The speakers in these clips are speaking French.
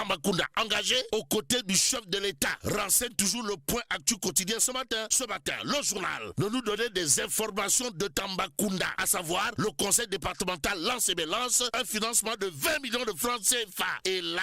Tambacounda, engagé aux côtés du chef de l'État, renseigne toujours le point actu quotidien ce matin. Ce matin, le journal de nous donner des informations de Tambacounda, à savoir le conseil départemental lance un financement de 20 millions de francs CFA. Et là,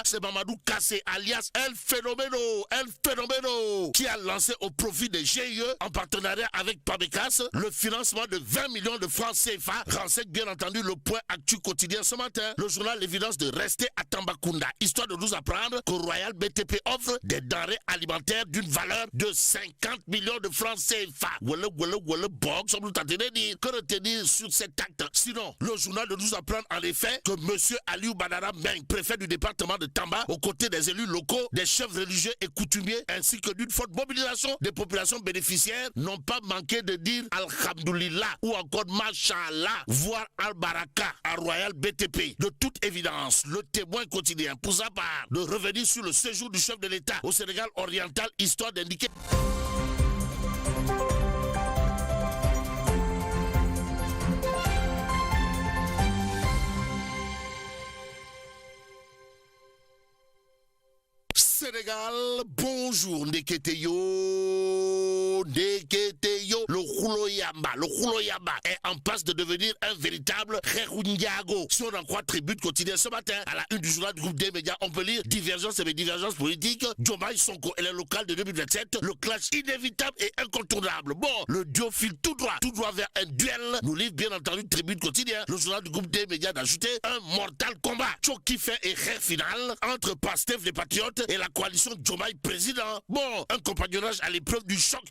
c'est Mamadou Kassé alias El Fenomeno, qui a lancé au profit des GIE en partenariat avec Pabecas le financement de 20 millions de francs CFA. Renseigne bien entendu le point actu quotidien ce matin. Le journal l'évidence de rester à Tambacounda, histoire de nous apprendre que Royal BTP offre des denrées alimentaires d'une valeur de 50 millions de francs CFA. Box, on nous t'a dit que retenir sur cet acte. Sinon, le journal de nous apprendre en effet que M. Aliou Badara Meng, préfet du département de Tamba, aux côtés des élus locaux, des chefs religieux et coutumiers, ainsi que d'une forte mobilisation des populations bénéficiaires, n'ont pas manqué de dire Alhamdoulilah ou encore Machallah, voire Al-Baraka à Royal BTP. De toute évidence, le témoin quotidien, pour sa part, de revenir sur le séjour du chef de l'État au Sénégal oriental, histoire d'indiquer... Sénégal, bonjour, Ndeketeyo, le Rouloyamba est en passe de devenir un véritable Kherundiago. Si on en croit Tribune quotidien ce matin, à la une du journal du groupe des médias, on peut lire divergence et divergences politiques, Diomaye Sonko et les locales de 2027, le clash inévitable et incontournable. Bon, le duo file tout droit vers un duel, nous livre bien entendu Tribune quotidien, le journal du groupe des médias d'ajouter un mortal combat. Choki fait et Kher final entre Pastef les patriotes et la coalition Diomaye président. Bon, un compagnonnage à l'épreuve du choc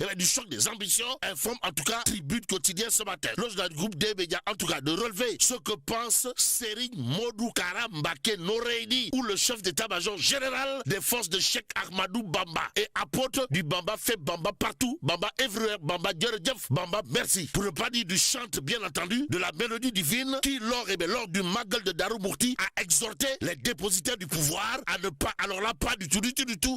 des ambitions, informe en tout cas Tribune quotidien ce matin. Le journal du groupe des médias en tout cas de relever ce que pense Serigne Modou Kara Mbacké Noreyni, ou le chef d'état-major général des forces de Cheikh Ahmadou Bamba et apôtre du Bamba fait Bamba partout, Bamba everywhere, Bamba Djerejef, Bamba merci. Pour ne pas dire du chante bien entendu de la mélodie divine qui lors du Magal de Darou Mourti a exhorté les dépositaires du pouvoir à ne pas, alors là pas du tout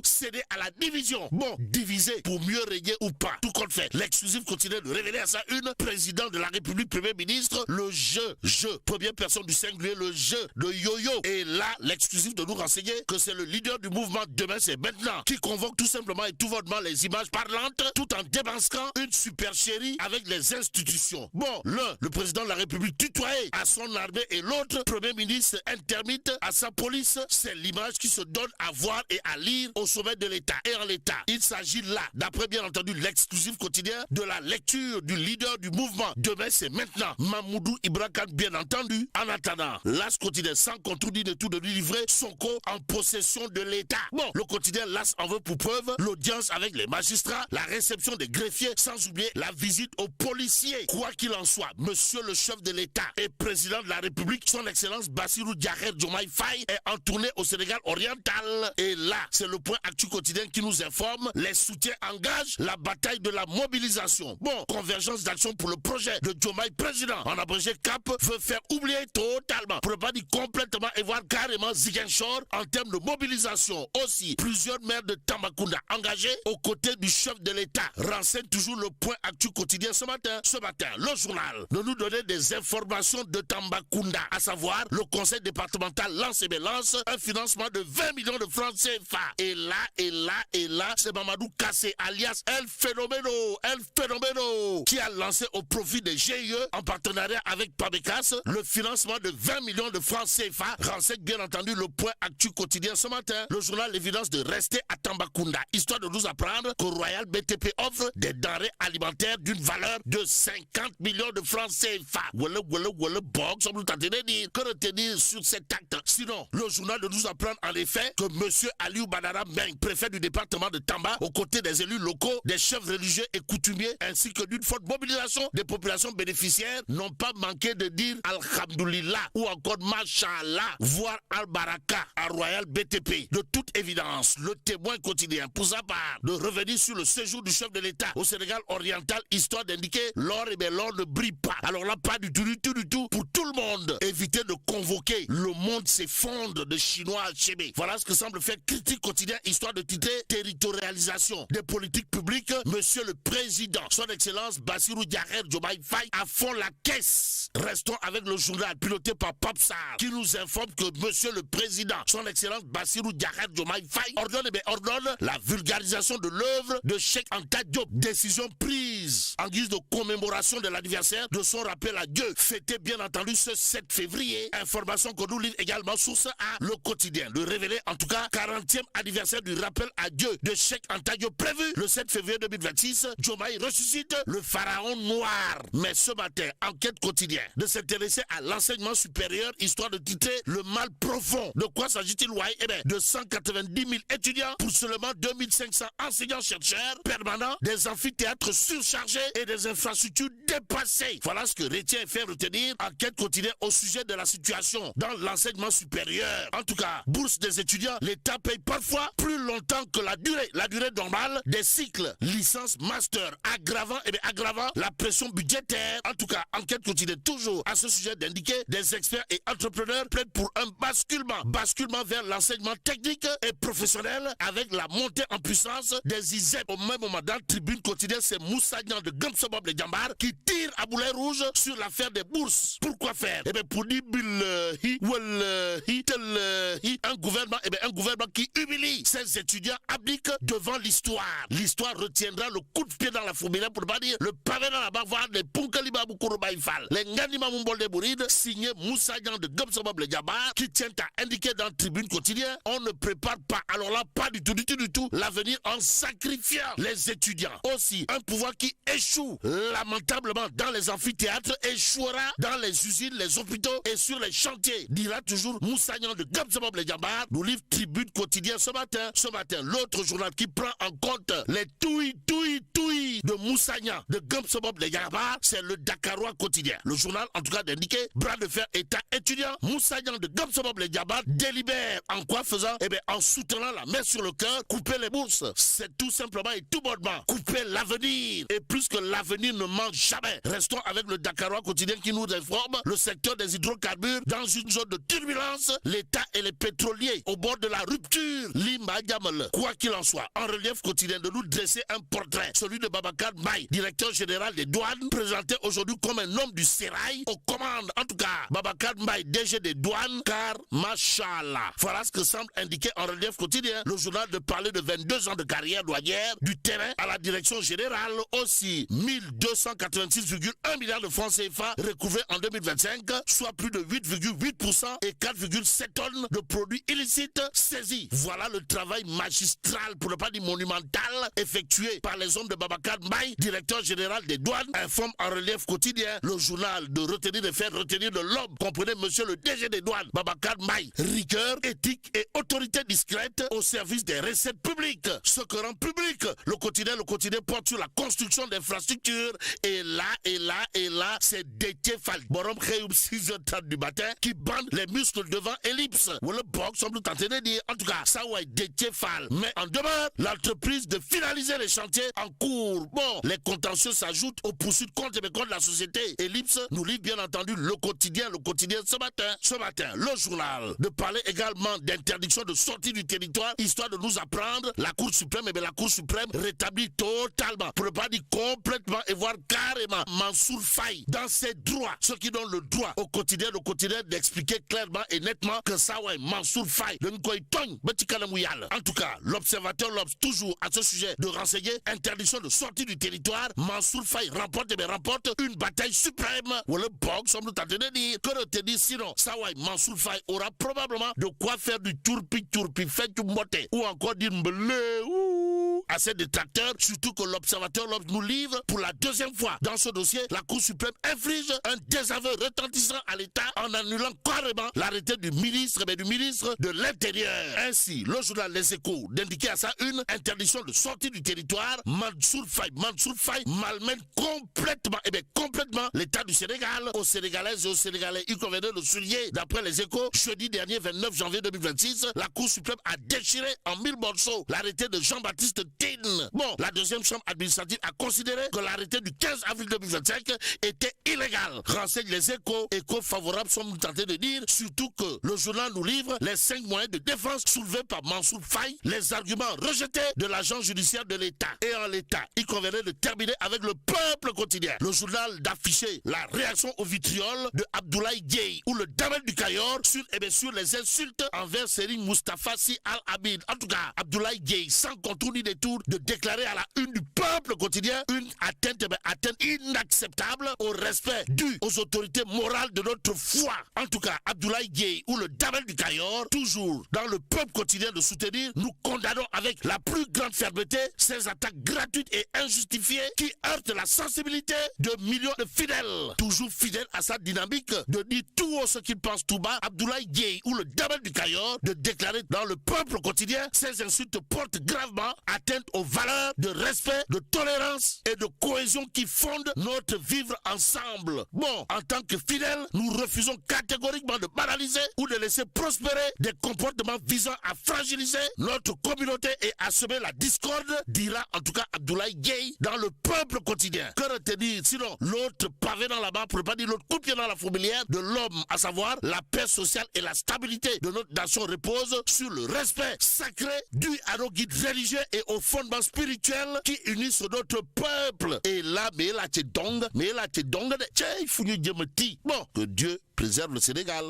céder à la division. Bon, diviser pour mieux régner ou pas, tout compte fait. L'exclusif continue de révéler à sa une, président de la République, premier ministre, le jeu, première personne du singulier, le jeu de yo-yo. Et là, l'exclusif de nous renseigner que c'est le leader du mouvement Demain c'est maintenant, qui convoque tout simplement et tout bonnement les images parlantes, tout en démasquant une supercherie avec les institutions. Bon, l'un, le président de la République tutoyé à son armée, et l'autre, premier ministre intermite à sa police. C'est l'image qui se donne à voir et à lire au sommet de l'État. Et en l'État, il s'agit là, d'après bien entendu l'exclusif quotidien, de la lecture du leader du mouvement Demain c'est maintenant, Mamoudou Ibra Kane bien entendu. En attendant, l'As quotidien sans contredire de tout de lui livrer Sonko en possession de l'État. Bon, le quotidien l'As en veut pour preuve l'audience avec les magistrats, la réception des greffiers, sans oublier la visite aux policiers. Quoi qu'il en soit, monsieur le chef de l'État et président de la République, son excellence Bassirou Diomaye Diomaye Faye, est en tournée au Sénégal oriental. Et là, c'est le point actu quotidien qui nous informe, les soutiens engagent la bataille de la mobilisation. Bon, convergence d'action pour le projet de Diomaye président. En abrégé CAP veut faire oublier totalement, pour ne pas dire complètement, et voir carrément Ziguinchor en termes de mobilisation. Aussi, plusieurs maires de Tambacounda engagés aux côtés du chef de l'État. Renseigne toujours le point actu quotidien ce matin. Ce matin, le journal de nous donner des informations de Tambacounda, à savoir le conseil départemental lance un financement de 20 millions de francs CFA. Et là, c'est Mamadou Kassé alias El Fenomeno, qui a lancé au profit des GIE en partenariat avec Pabecas le financement de 20 millions de francs CFA. Renseigne bien entendu le point actu quotidien ce matin. Le journal l'évidence de rester à Tambacounda, histoire de nous apprendre que Royal BTP offre des denrées alimentaires d'une valeur de 50 millions de francs CFA. Box, on nous t'a dit que retenir sur cet acte. Sinon, le journal de nous apprendre en effet que M. Aliou Badara Meng, préfet du département de Tamba, aux côtés des élus locaux, des chefs religieux et coutumiers, ainsi que d'une forte mobilisation des populations bénéficiaires, n'ont pas manqué de dire Alhamdoulilah ou encore Machallah, voire Al-Baraka à Royal BTP. De toute évidence, le témoin quotidien, pour sa part, de revenir sur le séjour du chef de l'État au Sénégal oriental, histoire d'indiquer l'or ne brille pas. Alors là, pas du tout, pour tout le monde. Évitez de convoquer le monde s'effondre de Chinois à Chébé. Voilà ce que semble faire Critique quotidien, histoire de titrer territorialisation des politiques publiques. Monsieur le Président, son Excellence Bassirou Bassirou Diarher Diomaye Faye à fond la caisse. Restons avec le journal piloté par Popsar qui nous informe que Monsieur le Président, son Excellence Bassirou Diarher Diomaye Faye, ordonne la vulgarisation de l'œuvre de Cheikh Anta Diop. Décision prise en guise de commémoration de l'anniversaire de son rappel à Dieu, fêté bien entendu ce 7 février. Information que nous livre également source à Le Quotidien. De révéler en tout cas 40e anniversaire du rappel à Dieu de Cheikh Anta Diop prévu le 7 février 2026. Diomaye ressuscite le pharaon noir. Mais ce matin, enquête quotidienne de s'intéresser à l'enseignement supérieur, histoire de titrer le mal profond. De quoi s'agit-il, ouais? Eh bien, de 190 000 étudiants pour seulement 2500 enseignants-chercheurs permanents, des amphithéâtres surchargés et des infrastructures dépassées. Voilà ce que retient et fait retenir enquête quotidienne au sujet de la situation dans l'enseignement supérieur. En tout cas, bourse des étudiants, l'État paye parfois plus longtemps que la durée normale des cycles licence master, aggravant la pression budgétaire. En tout cas, enquête quotidienne toujours à ce sujet d'indiquer des experts et entrepreneurs plaident pour un basculement vers l'enseignement technique et professionnel avec la montée en puissance des ISEP. Au même moment, dans Tribune quotidienne, c'est Moussa Niang de Gamsobob les Djambar qui tire à boulet rouge sur l'affaire des bourses. Pourquoi faire? Eh bien, pour dire un gouvernement qui humilie ses étudiants abdique devant l'histoire. L'histoire retiendra le coup de pied dans la fourmilière, pour ne pas dire le pavé dans la barre, les Punkaliba Boukourbaïfal, les Nganima Mumbol de Bouride, signé Moussa Niang de Gamsobob les Djambar, qui tient à indiquer dans Tribune quotidienne, on ne prépare pas, alors là, pas du tout, l'avenir en sacrifiant les étudiants. Aussi, un pouvoir qui échoue lamentablement dans les amphithéâtres échouera dans les usines, les hôpitaux et sur les chantiers, dira toujours Moussa Niang de Gamsobob les Djambar, nous livre Tribune quotidienne ce matin, l'autre journal qui prend en compte les touilles de Moussa Niang de Gamsobob les Djambar, c'est le Dakarois quotidien. Le journal, en tout cas, d'indiquer bras de fer État étudiant, Moussa Niang de Gamsobob les Djambar délibère en quoi faisant? Eh bien, en soutenant la main sur le cœur, couper les bourses. C'est tout simplement et tout bonnement couper l'avenir. Et plus que l'avenir ne manque jamais. Restons avec le Dakarois quotidien qui nous informe le secteur des hydrocarbures dans une zone de turbulence, l'État et les pétroliers au bord de la rupture. Limba Diamel. Quoi qu'il en soit, en relief quotidien de nous dresser un portrait, celui de Babacar Mbaye, directeur général des douanes, présenté aujourd'hui comme un homme du sérail aux commandes. En tout cas, Babacar Mbaye, DG des douanes, car machallah. Voilà ce que semble indiquer en relief quotidien le journal de parler de 22 ans de carrière douanière, du terrain à la direction générale. Aussi 1286,1 milliards de francs CFA recouvrés en 2025, soit plus de 8,8% et 4,7 tonnes de produits illicites saisis. Voilà le travail magistral, pour ne pas dire monumental, effectué par les hommes de Babacar Mbaye, directeur général des douanes, informe en relief quotidien le journal de retenir de faire retenir de l'homme, comprenez monsieur le DG des douanes, Babacar Mbaye, rigueur, éthique et autorité discrète au service des recettes publiques. Ce que rend public le quotidien porte sur la construction d'infrastructures. Et là, c'est Déthié Fall. Borom Kheyoum 6h30 du matin qui bande les muscles devant ellipse. Ou le box, semble tenter de dire. En tout cas, ça ouais, Déthié Fall. Mais en demeure, l'entreprise de finaliser les chantiers en cours. Bon, les contentieux s'ajoutent aux poursuites contre la société. Ellipse nous livre bien entendu le quotidien ce matin, le journal de parler également d'interdiction de sortie du territoire, histoire de nous apprendre la Cour suprême, la Cour suprême rétablit totalement, pour ne pas dire complètement et voire carrément Mansour Faye dans ses droits, ce qui donne le droit au quotidien d'expliquer clairement et nettement que ça ouais, Mansour Faye de en tout cas, l'observateur l'obs toujours à ce sujet de renseigner interdiction de sortie du territoire. Mansour Faye remporte une bataille suprême. Ou le bog semble tenter de dire que retenir sinon ça ouais, Mansour Faye aura probablement de quoi faire du tourpi fait du moté ou encore dire mbele à ses détracteurs, surtout que l'observateur nous livre pour la deuxième fois dans ce dossier, la Cour suprême inflige un désaveu retentissant à l'État en annulant carrément l'arrêté du ministre de l'Intérieur. Ainsi, le journal Les Échos d'indiquer à ça une interdiction de sortie du territoire. Mansour Faye malmène complètement l'État du Sénégal. Aux Sénégalaises et aux Sénégalais, il convenait de le souligner. D'après Les Échos, jeudi dernier 29 janvier 2026, la Cour suprême a déchiré en 1000 morceaux l'arrêté de Jean-Baptiste Poutine. Bon, la deuxième chambre administrative a considéré que l'arrêté du 15 avril 2025 était illégal. Renseigne les échos favorables sont tentés de dire, surtout que le journal nous livre les 5 moyens de défense soulevés par Mansour Faye, les arguments rejetés de l'agent judiciaire de l'État. Et en l'État, il conviendrait de terminer avec le peuple quotidien. Le journal d'afficher la réaction au vitriol de Abdoulaye Gueye ou le Damel du Cayor sur les insultes envers Serigne Moustapha Sy Al-Amin. En tout cas, Abdoulaye Gueye, sans contour ni détour, de déclarer à la une du peuple quotidien une atteinte inacceptable au respect dû aux autorités morales de notre foi. En tout cas, Abdoulaye Gueye ou le Damel du Cayor, toujours dans le peuple quotidien de soutenir, nous condamnons avec la plus grande fermeté ces attaques gratuites et injustifiées qui heurtent la sensibilité de millions de fidèles. Toujours fidèles à sa dynamique de dire tout haut ce qu'il pense tout bas, Abdoulaye Gueye ou le Damel du Cayor de déclarer dans le peuple quotidien ces insultes portent gravement atteinte aux valeurs de respect, de tolérance et de cohésion qui fondent notre vivre ensemble. Bon, en tant que fidèles, nous refusons catégoriquement de banaliser ou de laisser prospérer des comportements visant à fragiliser notre communauté et à semer la discorde, dira en tout cas Abdoulaye Gueye dans le peuple quotidien. Que retenir sinon l'autre pavé dans la barre, pour ne pas dire l'autre coup de pied dans la fourmilière de l'homme, à savoir la paix sociale et la stabilité de notre nation repose sur le respect sacré dû à nos guides religieux et aux fondements spirituels qui unissent notre peuple. Et là, mais là, bon, que Dieu préserve le Sénégal.